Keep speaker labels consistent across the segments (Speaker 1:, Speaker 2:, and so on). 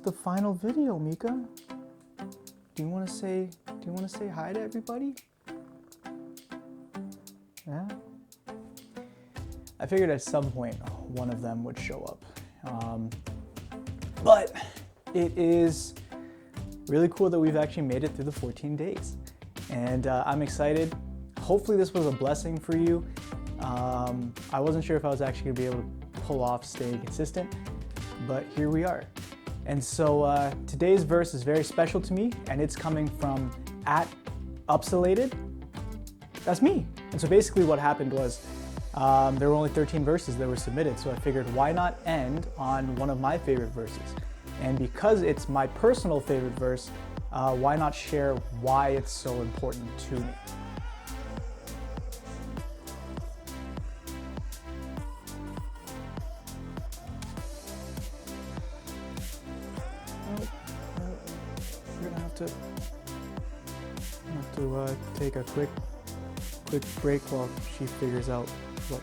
Speaker 1: the final video, Mika. Do you want to say hi to everybody? Yeah. I figured at some point one of them would show up. But it is really cool that we've actually made it through the 14 days. And I'm excited. Hopefully this was a blessing for you. I wasn't sure if I was actually gonna be able to pull off staying consistent, but here we are. And so today's verse is very special to me, and it's coming from @Upsalated. That's me. And so basically what happened was there were only 13 verses that were submitted, so I figured why not end on one of my favorite verses? And because it's my personal favorite verse, why not share why it's so important to me? We're gonna have to take a quick break while she figures out what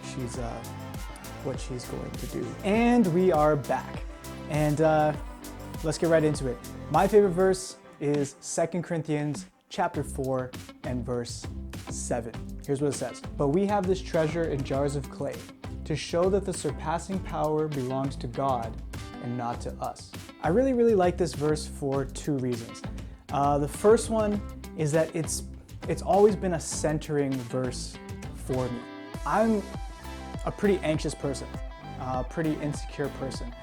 Speaker 1: she's going to do. And we are back. And let's get right into it. My favorite verse is 2 Corinthians chapter 4 and verse 7. Here's what it says. But we have this treasure in jars of clay to show that the surpassing power belongs to God and not to us. I really like this verse for two reasons. The first one is that it's always been a centering verse for me. I'm a pretty anxious person, a pretty insecure person.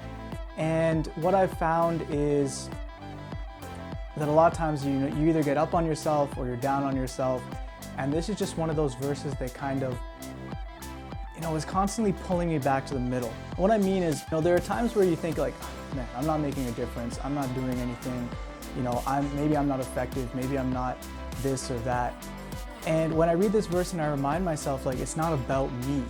Speaker 1: And what I've found is that a lot of times you either get up on yourself or you're down on yourself. And this is just one of those verses that kind of, is constantly pulling me back to the middle. What I mean is, there are times where you think like, oh, man, I'm not making a difference. I'm not doing anything. Maybe I'm not effective. Maybe I'm not this or that. And when I read this verse and I remind myself, like, it's not about me,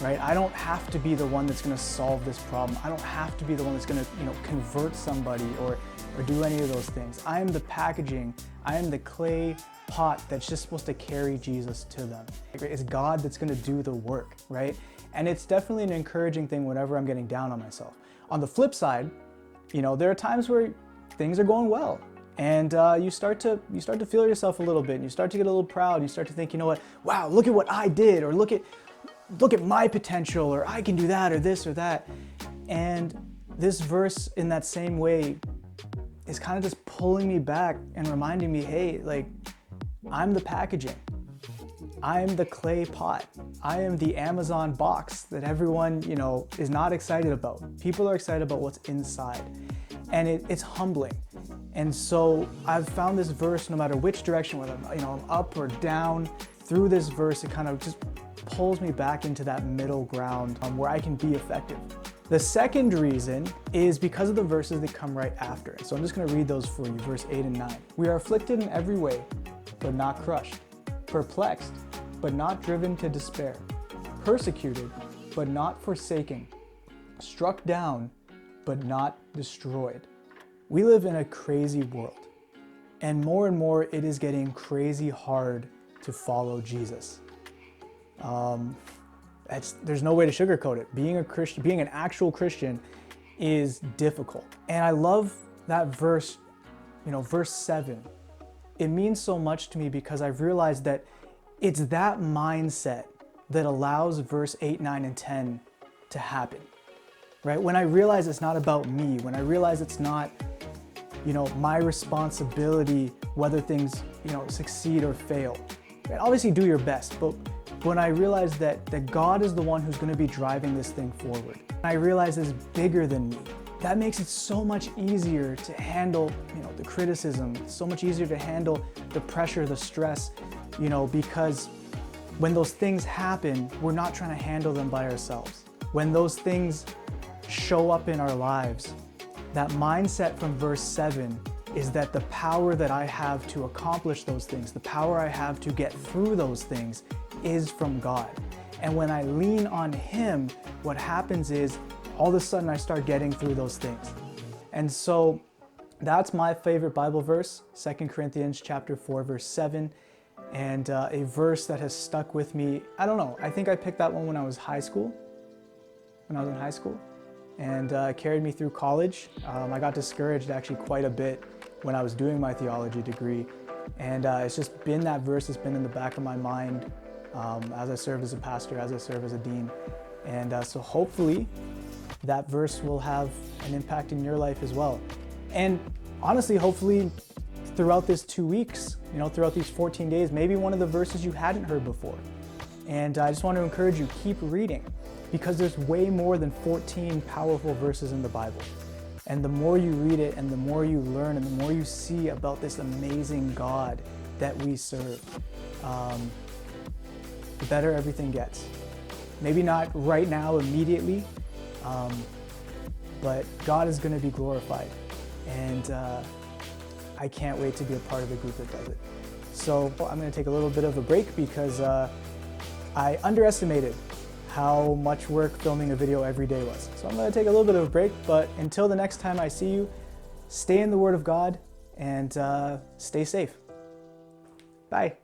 Speaker 1: right? I don't have to be the one that's gonna solve this problem. I don't have to be the one that's gonna, convert somebody or do any of those things. I am the packaging. I am the clay pot that's just supposed to carry Jesus to them. It's God that's gonna do the work, right? And it's definitely an encouraging thing whenever I'm getting down on myself. On the flip side, there are times where things are going well. And you start to feel yourself a little bit, and you start to get a little proud, and you start to think, you know what, wow, look at what I did, or look at my potential, or I can do that, or this or that. And this verse in that same way is kind of just pulling me back and reminding me, hey, like, I'm the packaging. I am the clay pot. I am the Amazon box that everyone, is not excited about. People are excited about what's inside. And it's humbling. And so I've found this verse, no matter which direction, whether I'm up or down, through this verse, it kind of just pulls me back into that middle ground where I can be effective. The second reason is because of the verses that come right after it. So I'm just gonna read those for you, verse 8 and 9. We are afflicted in every way, but not crushed, perplexed, but not driven to despair, persecuted, but not forsaken, struck down, but not destroyed. We live in a crazy world, and more it is getting crazy hard to follow Jesus. There's no way to sugarcoat it. Being a Christian, being an actual Christian, is difficult. And I love that verse, verse 7. It means so much to me because I've realized that it's that mindset that allows verse 8, 9, and 10 to happen. Right? When I realize it's not about me, when I realize it's not, my responsibility whether things, succeed or fail. Right? Obviously do your best, but when I realize that God is the one who's going to be driving this thing forward, I realize it's bigger than me. That makes it so much easier to handle, the criticism, so much easier to handle the pressure, the stress, because when those things happen, we're not trying to handle them by ourselves. When those things show up in our lives, that mindset from verse 7 is that the power that I have to accomplish those things, the power I have to get through those things is from God. And when I lean on Him, what happens is all of a sudden I start getting through those things. And so that's my favorite Bible verse, 2 Corinthians chapter 4, verse 7. And a verse that has stuck with me. I don't know, I think I picked that one when I was in high school. and carried me through college. I got discouraged actually quite a bit when I was doing my theology degree, and it's just been that verse that's been in the back of my mind as I serve as a pastor, as I serve as a dean. And so hopefully that verse will have an impact in your life as well. And honestly, hopefully throughout this 2 weeks, throughout these 14 days, maybe one of the verses you hadn't heard before. And I just want to encourage you, keep reading, because there's way more than 14 powerful verses in the Bible. And the more you read it and the more you learn and the more you see about this amazing God that we serve, the better everything gets. Maybe not right now, immediately, but God is going to be glorified. And I can't wait to be a part of the group that does it. So I'm going to take a little bit of a break because I underestimated how much work filming a video every day was. So I'm going to take a little bit of a break, but until the next time I see you, stay in the Word of God and stay safe. Bye.